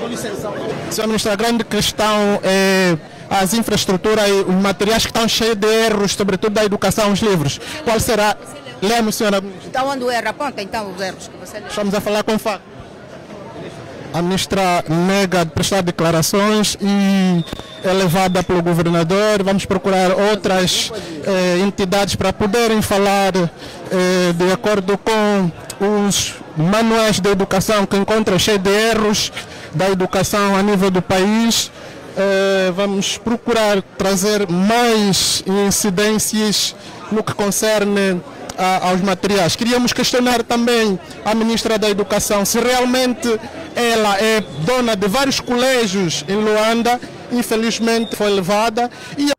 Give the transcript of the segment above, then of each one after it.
Com licença. Senhor Ministro, a grande questão é as infraestruturas e os materiais que estão cheios de erros, sobretudo da educação, os livros. Qual será? Lemos, senhora. Então, onde o erro aponta, então, os erros que você lê. Estamos a falar com fato. A ministra nega de prestar declarações e é levada pelo governador. Vamos procurar outras entidades para poderem falar de acordo com os manuais de educação que encontram cheio de erros da educação a nível do país. Vamos procurar trazer mais incidências no que concerne aos materiais. Queríamos questionar também a ministra da Educação se realmente ela é dona de vários colégios em Luanda. Infelizmente foi levada e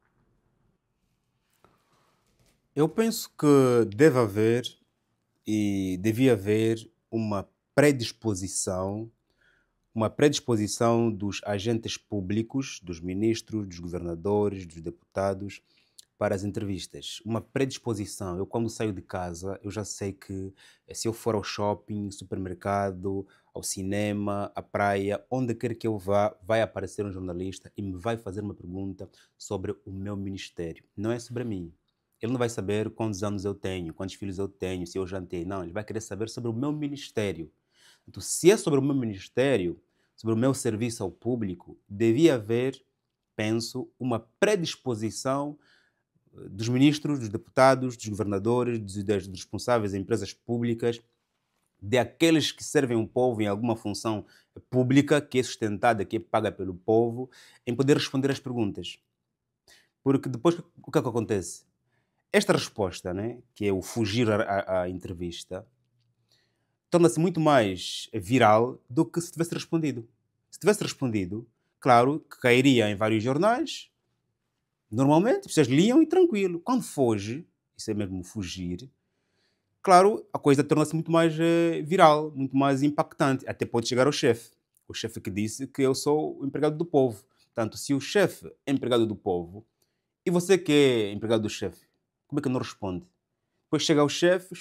eu penso que deve haver e devia haver uma predisposição dos agentes públicos, dos ministros, dos governadores, dos deputados, para as entrevistas. Uma predisposição. Eu, quando saio de casa, eu já sei que se eu for ao shopping, supermercado, ao cinema, à praia, onde quer que eu vá, vai aparecer um jornalista e me vai fazer uma pergunta sobre o meu ministério. Não é sobre mim. Ele não vai saber quantos anos eu tenho, quantos filhos eu tenho, se eu jantei. Não, ele vai querer saber sobre o meu ministério. Então, se é sobre o meu ministério, sobre o meu serviço ao público, devia haver, penso, uma predisposição dos ministros, dos deputados, dos governadores, dos responsáveis em empresas públicas, de aqueles que servem o povo em alguma função pública, que é sustentada, que é paga pelo povo, em poder responder às perguntas. Porque depois, o que é que acontece? Esta resposta, né, que é o fugir à entrevista, torna-se muito mais viral do que se tivesse respondido. Se tivesse respondido, claro que cairia em vários jornais. Normalmente, vocês liam e tranquilo. Quando foge, isso é mesmo fugir, claro, a coisa torna-se muito mais viral, muito mais impactante. Até pode chegar ao chefe. O chefe que disse que eu sou o empregado do povo. Portanto, se o chefe é empregado do povo, e você que é empregado do chefe, como é que não responde? Depois chega o chefe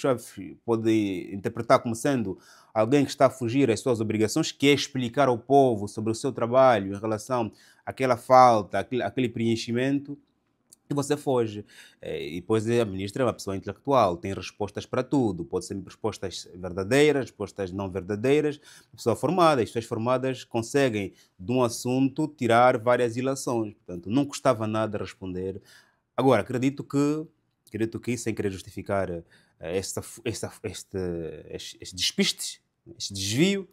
pode interpretar como sendo alguém que está a fugir às suas obrigações, que é explicar ao povo sobre o seu trabalho em relação àquela falta, àquele preenchimento, e você foge. E depois a ministra é uma pessoa intelectual, tem respostas para tudo, pode ser respostas verdadeiras, respostas não verdadeiras, uma pessoa formada, as pessoas formadas conseguem de um assunto tirar várias ilações, portanto não custava nada responder. Agora, acredito que, sem querer justificar este despiste, este desvio,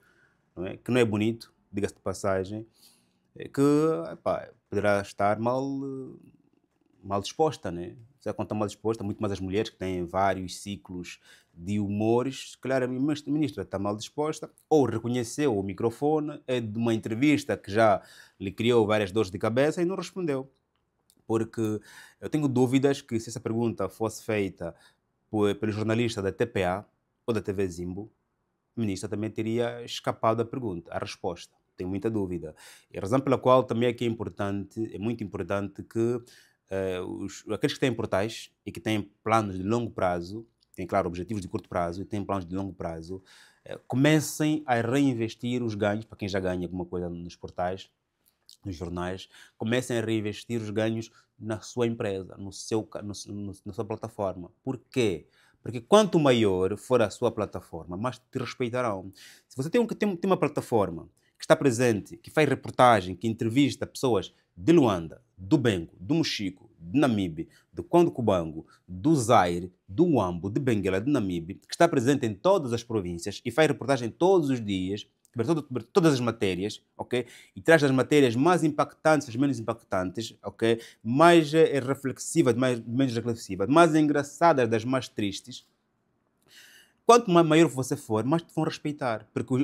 não é? Que não é bonito, diga-se de passagem, que poderá estar mal disposta, né? Se ela está mal disposta, muito mais as mulheres que têm vários ciclos de humores, se calhar a ministra está mal disposta, ou reconheceu o microfone, é de uma entrevista que já lhe criou várias dores de cabeça e não respondeu. Porque eu tenho dúvidas que se essa pergunta fosse feita pelo jornalista da TPA ou da TV Zimbo, a ministra também teria escapado à resposta. Tenho muita dúvida. E a razão pela qual também aqui é muito importante que aqueles que têm portais e que têm planos de longo prazo, têm, claro, objetivos de curto prazo e têm planos de longo prazo, comecem a reinvestir os ganhos, para quem já ganha alguma coisa nos portais, nos jornais, comecem a reinvestir os ganhos na sua empresa, na sua plataforma. Por quê? Porque quanto maior for a sua plataforma, mais te respeitarão. Se você tem uma plataforma que está presente, que faz reportagem, que entrevista pessoas de Luanda, do Bengo, do Mochico, de Namibe, do Congo Cubango, do Zaire, do Uambo, de Benguela, de Namibe, que está presente em todas as províncias e faz reportagem todos os dias, sobre todas as matérias, ok? E traz as matérias mais impactantes, as menos impactantes, ok? Mais reflexivas, menos reflexivas, mais engraçadas das mais tristes. Quanto maior você for, mais te vão respeitar. Porque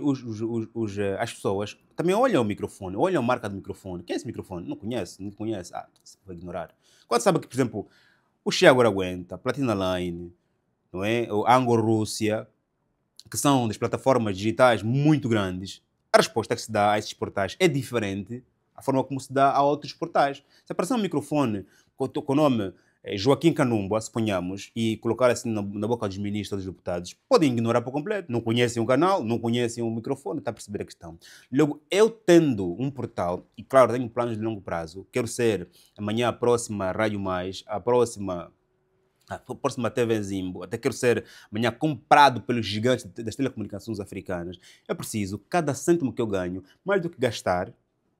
as pessoas também olham o microfone, olham a marca do microfone. Quem é esse microfone? Não conhece, não conhece. Você vai ignorar. Quando sabe que, por exemplo, o Chiago Aguenta, Platina Line, não é? O Anglo Rússia, que são das plataformas digitais muito grandes, a resposta que se dá a esses portais é diferente da forma como se dá a outros portais. Se aparecer um microfone com o nome Joaquim Canumba, suponhamos, e colocar assim na boca dos ministros ou dos deputados, podem ignorar por completo. Não conhecem o canal, não conhecem o microfone, está a perceber a questão. Logo, eu tendo um portal, e claro, tenho planos de longo prazo, quero ser amanhã a próxima Rádio Mais, a próxima TV Zimbo, até quero ser amanhã comprado pelos gigantes das telecomunicações africanas. É preciso, cada cêntimo que eu ganho, mais do que gastar,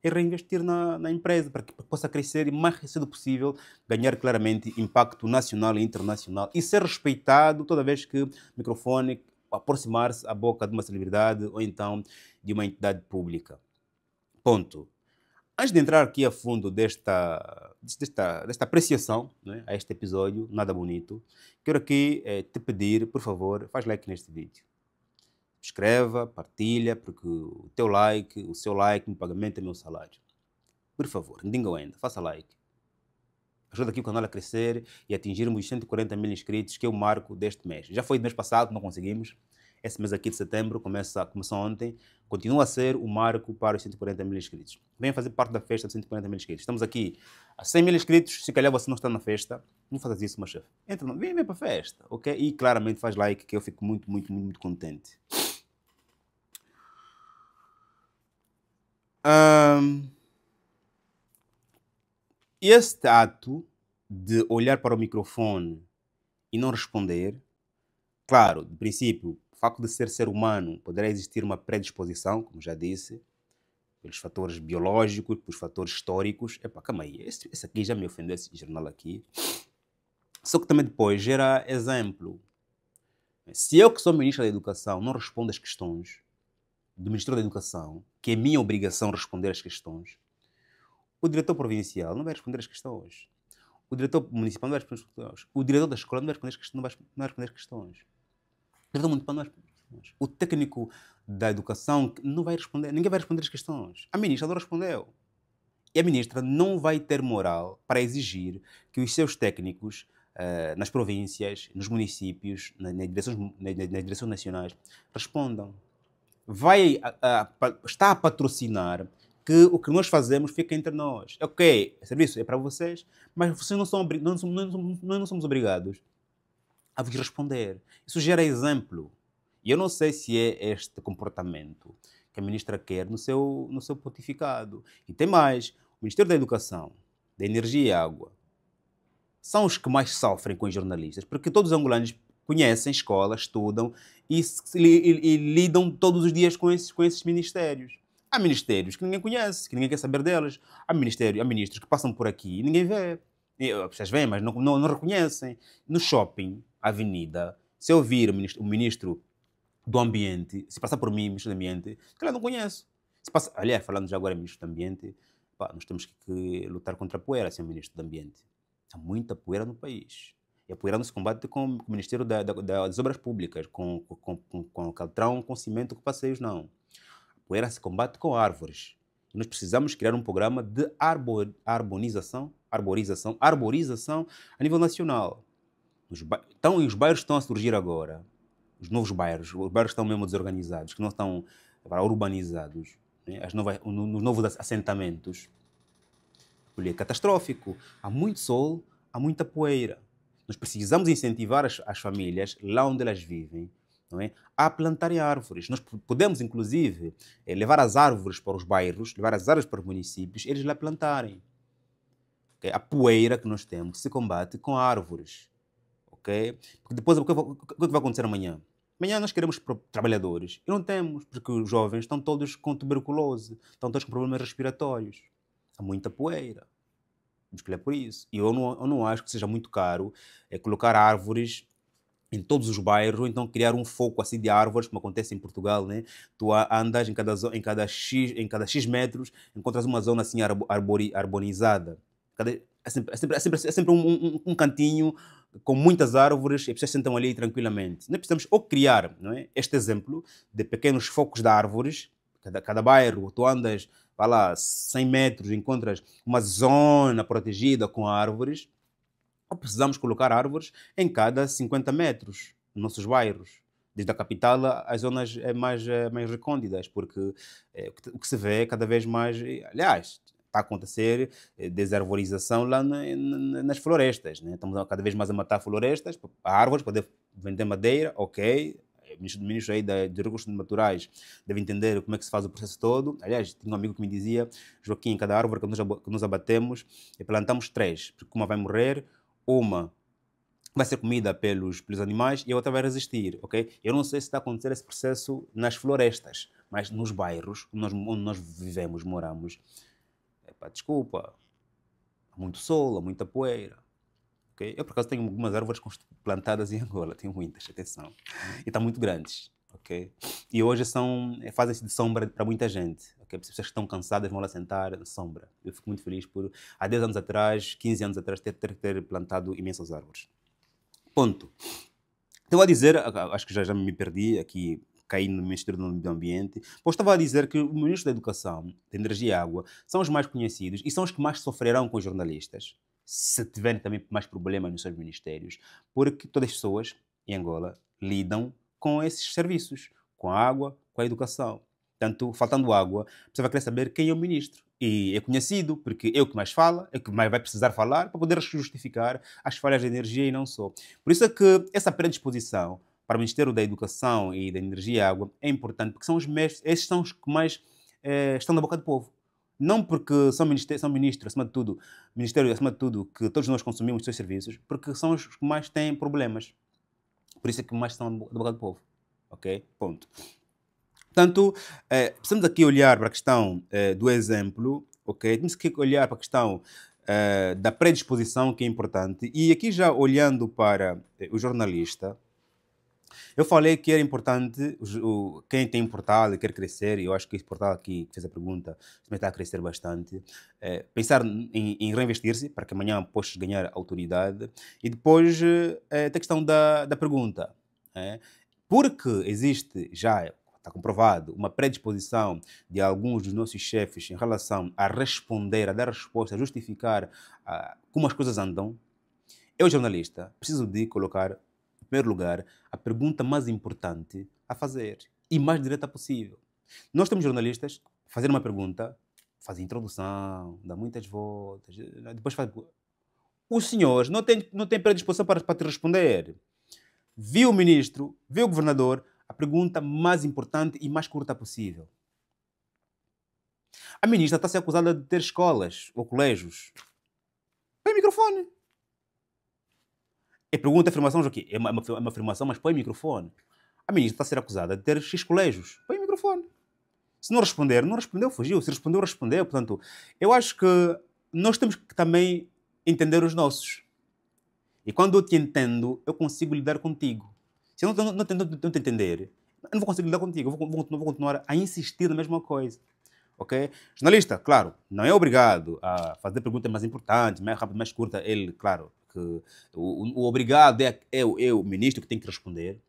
é reinvestir na empresa para que possa crescer e mais cedo possível ganhar claramente impacto nacional e internacional e ser respeitado toda vez que o microfone aproximar-se à boca de uma celebridade ou então de uma entidade pública. Ponto. Antes de entrar aqui a fundo desta apreciação, né, a este episódio, nada bonito, quero aqui te pedir, por favor, faz like neste vídeo. Escreva, partilha, porque o seu like me pagamento é meu salário. Por favor, não diga ainda, faça like. Ajuda aqui o canal a crescer e atingirmos os 140 mil inscritos, que é o marco deste mês. Já foi do mês passado, não conseguimos. Esse mês aqui de setembro, começou ontem, continua a ser o marco para os 140 mil inscritos. Venha fazer parte da festa de 140 mil inscritos. Estamos aqui a 100 mil inscritos, se calhar você não está na festa, não faça isso, meu chefe. Entra, vem para a festa, ok? E claramente faz like, que eu fico muito, muito, muito, muito contente. Este ato de olhar para o microfone e não responder, claro, de princípio, o facto de ser humano, poderá existir uma predisposição, como já disse, pelos fatores biológicos, pelos fatores históricos. Epá, calma aí, esse aqui já me ofendeu, esse jornal aqui. Só que também depois gera exemplo. Se eu, que sou ministro da Educação, não respondo às questões do Ministério da Educação, que é minha obrigação responder às questões, o diretor provincial não vai responder às questões. O diretor municipal não vai responder às questões. O diretor da escola não vai responder às questões. Não vai responder às questões. O diretor municipal não vai responder às questões. O técnico da educação não vai responder. Ninguém vai responder às questões. A ministra não respondeu. E a ministra não vai ter moral para exigir que os seus técnicos nas províncias, nos municípios, nas direções nacionais, respondam. Está a patrocinar que o que nós fazemos fica entre nós. Ok, o serviço é para vocês, mas vocês não somos obrigados a vos responder. Isso gera exemplo. E eu não sei se é este comportamento que a ministra quer no seu pontificado. E tem mais, o Ministério da Educação, da Energia e Água, são os que mais sofrem com os jornalistas, porque todos os angolanos conhecem escolas, estudam e lidam todos os dias com esses ministérios. Há ministérios que ninguém conhece, que ninguém quer saber deles. Há ministros que passam por aqui e ninguém vê. As pessoas veem, mas não reconhecem. No shopping, avenida, se eu ouvir o ministro do Ambiente, se passar por mim, ministro do Ambiente, que eu não conheço. Aliás, falando já agora ministro do Ambiente, nós temos que lutar contra a poeira, senhor ministro do Ambiente. Há muita poeira no país. E a poeira não se combate com o Ministério das Obras Públicas, com caltrão, com cimento, com passeios, não. A poeira se combate com árvores. E nós precisamos criar um programa de arborização a nível nacional. Então, os bairros estão a surgir agora, os novos bairros, os bairros estão mesmo desorganizados, que não estão urbanizados, né? Os novos assentamentos. É catastrófico. Há muito sol, há muita poeira. Nós precisamos incentivar as famílias, lá onde elas vivem, não é, a plantarem árvores. Nós podemos, inclusive, levar as árvores para os bairros, levar as árvores para os municípios, eles lá plantarem. Okay? A poeira que nós temos se combate com árvores. Okay? Porque depois, o que vai acontecer amanhã? Amanhã nós queremos trabalhadores e não temos, porque os jovens estão todos com tuberculose, estão todos com problemas respiratórios. Há muita poeira. Vamos escolher por isso. E eu não acho que seja muito caro colocar árvores em todos os bairros, ou então criar um foco assim de árvores, como acontece em Portugal, né? Tu andas em cada X metros, encontras uma zona assim arborizada. É sempre um cantinho com muitas árvores e as pessoas sentam ali tranquilamente. Nós precisamos ou criar, não é, este exemplo de pequenos focos de árvores, cada bairro, tu andas, vai lá, 100 metros, encontras uma zona protegida com árvores, ou precisamos colocar árvores em cada 50 metros nos nossos bairros, desde a capital às zonas mais recônditas, porque o que se vê é cada vez mais... Aliás, está a acontecer desarborização lá nas florestas. Né? Estamos cada vez mais a matar florestas, árvores, para poder vender madeira, ok. O ministro aí de Recursos Naturais deve entender como é que se faz o processo todo. Aliás, tinha um amigo que me dizia, Joaquim, cada árvore que nós abatemos e plantamos 3, porque uma vai morrer, uma vai ser comida pelos animais e a outra vai resistir, ok? Eu não sei se está a acontecer esse processo nas florestas, mas nos bairros onde nós vivemos, moramos, desculpa, há muito sol, há muita poeira. Okay? Eu, por acaso, tenho algumas árvores plantadas em Angola, tenho muitas, atenção, e estão muito grandes. Okay? E hoje fazem-se de sombra para muita gente. Okay? Pessoas que estão cansadas vão lá sentar na sombra. Eu fico muito feliz por, há 10 anos atrás, 15 anos atrás, ter plantado imensas árvores. Ponto. Estava a dizer, acho que já me perdi aqui, caí no Ministério do Meio Ambiente, pois estava a dizer que o Ministro da Educação, da Energia e Água, são os mais conhecidos e são os que mais sofrerão com os jornalistas, se tiverem também mais problemas nos seus ministérios, porque todas as pessoas em Angola lidam com esses serviços, com a água, com a educação. Portanto, faltando água, você vai querer saber quem é o ministro. E é conhecido, porque é o que mais fala, é o que mais vai precisar falar para poder justificar as falhas de energia e não só. Por isso é que essa predisposição para o Ministério da Educação e da Energia e Água é importante, porque são os mestres, esses são os que mais estão na boca do povo. Não porque são ministros, acima de tudo, ministério acima de tudo, que todos nós consumimos os seus serviços, porque são os que mais têm problemas. Por isso é que mais estão na boca do povo. Ok? Ponto. Portanto, precisamos aqui olhar para a questão do exemplo, ok? Temos que olhar para a questão da predisposição, que é importante. E aqui já olhando para o jornalista, eu falei que era importante, quem tem um portal e quer crescer, e eu acho que esse portal aqui que fez a pergunta também está a crescer bastante, pensar em reinvestir-se para que amanhã possas ganhar autoridade. E depois tem a questão da pergunta. Porque existe já, está comprovado, uma predisposição de alguns dos nossos chefes em relação a responder, a dar resposta, a justificar como as coisas andam, eu, jornalista, preciso de colocar, em primeiro lugar, a pergunta mais importante a fazer e mais direta possível. Nós temos jornalistas fazer uma pergunta, faz introdução, dá muitas voltas, depois faz... Os senhores não têm predisposição para te responder. Viu o ministro, viu o governador, a pergunta mais importante e mais curta possível. A ministra está a ser acusada de ter escolas ou colégios. Põe o microfone. É pergunta, afirmação, Joaquim. É uma afirmação, mas põe o microfone. A ministra está a ser acusada de ter X colégios. Põe o microfone. Se não responder, não respondeu, fugiu. Se respondeu, respondeu. Portanto, eu acho que nós temos que também entender os nossos. E quando eu te entendo, eu consigo lidar contigo. Se eu não te entender, eu não vou conseguir lidar contigo. Eu vou continuar a insistir na mesma coisa. Ok? Jornalista, claro, não é obrigado a fazer perguntas mais importantes, mais rápidas, mais curtas. Ele, claro, que o obrigado é o ministro que tem que responder.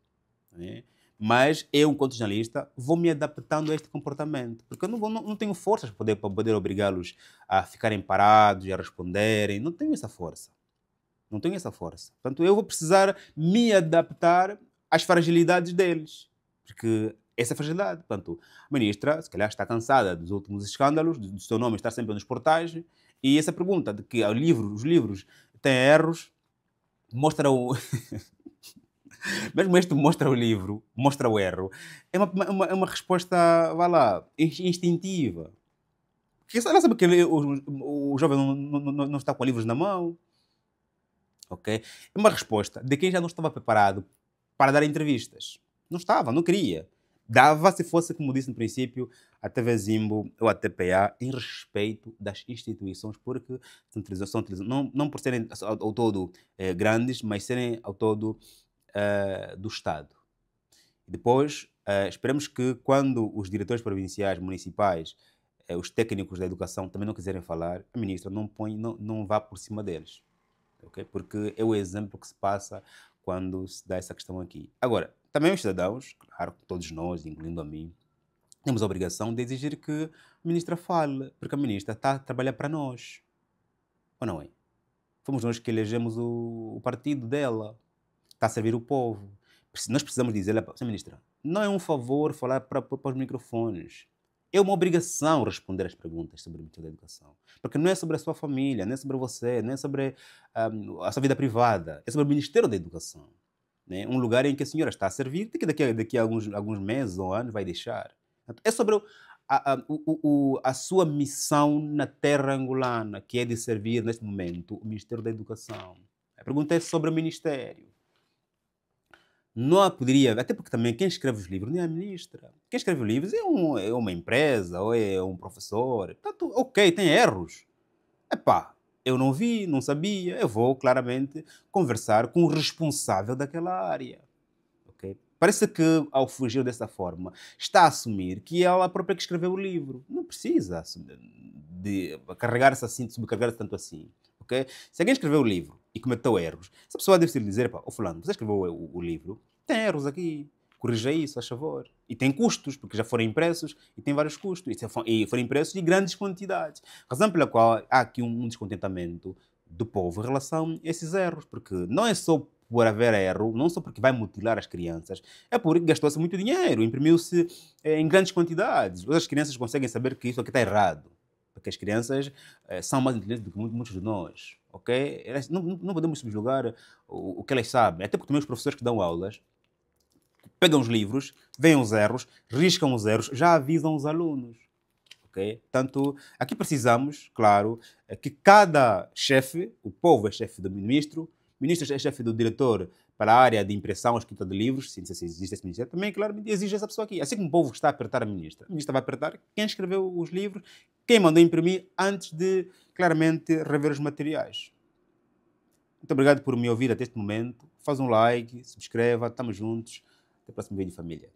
Né? Mas eu, enquanto jornalista, vou me adaptando a este comportamento. Porque eu não tenho forças para poder obrigá-los a ficarem parados e a responderem. Não tenho essa força. Não tenho essa força. Portanto, eu vou precisar me adaptar às fragilidades deles. Porque essa é a fragilidade. Portanto, a ministra, se calhar, está cansada dos últimos escândalos, do seu nome estar sempre nos portais, e essa pergunta de que os livros têm erros, mostra o... Mesmo este mostra o livro, mostra o erro, é uma resposta, vá lá, instintiva. Porque ela sabe que o jovem não está com livros na mão. Okay? É uma resposta de quem já não estava preparado para dar entrevistas. Não estava, não queria. Dava, se fosse, como disse no princípio, a TV Zimbo ou a TPA, em respeito das instituições, porque são não por serem ao todo grandes, mas serem ao todo do Estado. E depois, esperamos que quando os diretores provinciais, municipais, os técnicos da educação também não quiserem falar, a ministra não vá por cima deles. Okay? Porque é o exemplo que se passa quando se dá essa questão aqui. Agora, também os cidadãos, claro, todos nós, incluindo a mim, temos a obrigação de exigir que a ministra fale, porque a ministra está a trabalhar para nós. Ou não é? Fomos nós que elegemos o partido dela. Está a servir o povo. Nós precisamos dizer, ministra, não é um favor falar para os microfones. É uma obrigação responder às perguntas sobre o Ministério da Educação. Porque não é sobre a sua família, não é sobre você, não é sobre a sua vida privada. É sobre o Ministério da Educação. Né? Um lugar em que a senhora está a servir, que daqui a alguns meses ou anos vai deixar. É sobre a sua missão na terra angolana, que é de servir, neste momento, o Ministério da Educação. A pergunta é sobre o Ministério. Não poderia, até porque também quem escreve os livros não é a ministra. Quem escreve os livros é uma empresa ou é um professor. Portanto, ok, tem erros. Epá, eu não vi, não sabia. Eu vou claramente conversar com o responsável daquela área. Okay? Parece que, ao fugir dessa forma, está a assumir que é ela própria que escreveu o livro. Não precisa de carregar-se assim, de sobrecarregar-se tanto assim. Okay? Se alguém escreveu o livro e cometeu erros, essa pessoa deve dizer, ô fulano, você escreveu o livro, tem erros aqui, corrija isso, a favor. E tem custos, porque já foram impressos e tem vários custos. E foram impressos de grandes quantidades. Razão pela qual há aqui um descontentamento do povo em relação a esses erros, porque não é só por haver erro, não só porque vai mutilar as crianças, é porque gastou-se muito dinheiro, imprimiu-se em grandes quantidades. As crianças conseguem saber que isso aqui está errado. Porque as crianças são mais inteligentes do que muitos de nós, ok? Elas, não podemos subjugar o que elas sabem. Até porque também os professores que dão aulas pegam os livros, veem os erros, riscam os erros, já avisam os alunos, ok? Portanto, aqui precisamos, claro, que cada chefe, o povo é chefe do ministro, o ministro é chefe do diretor para a área de impressão, escrita de livros, se existe esse ministério, também, claramente, exige essa pessoa aqui. Assim como o povo está a apertar a ministra vai apertar quem escreveu os livros, quem mandou imprimir antes de, claramente, rever os materiais. Muito obrigado por me ouvir até este momento. Faz um like, subscreva, estamos juntos. Até o próximo vídeo, família.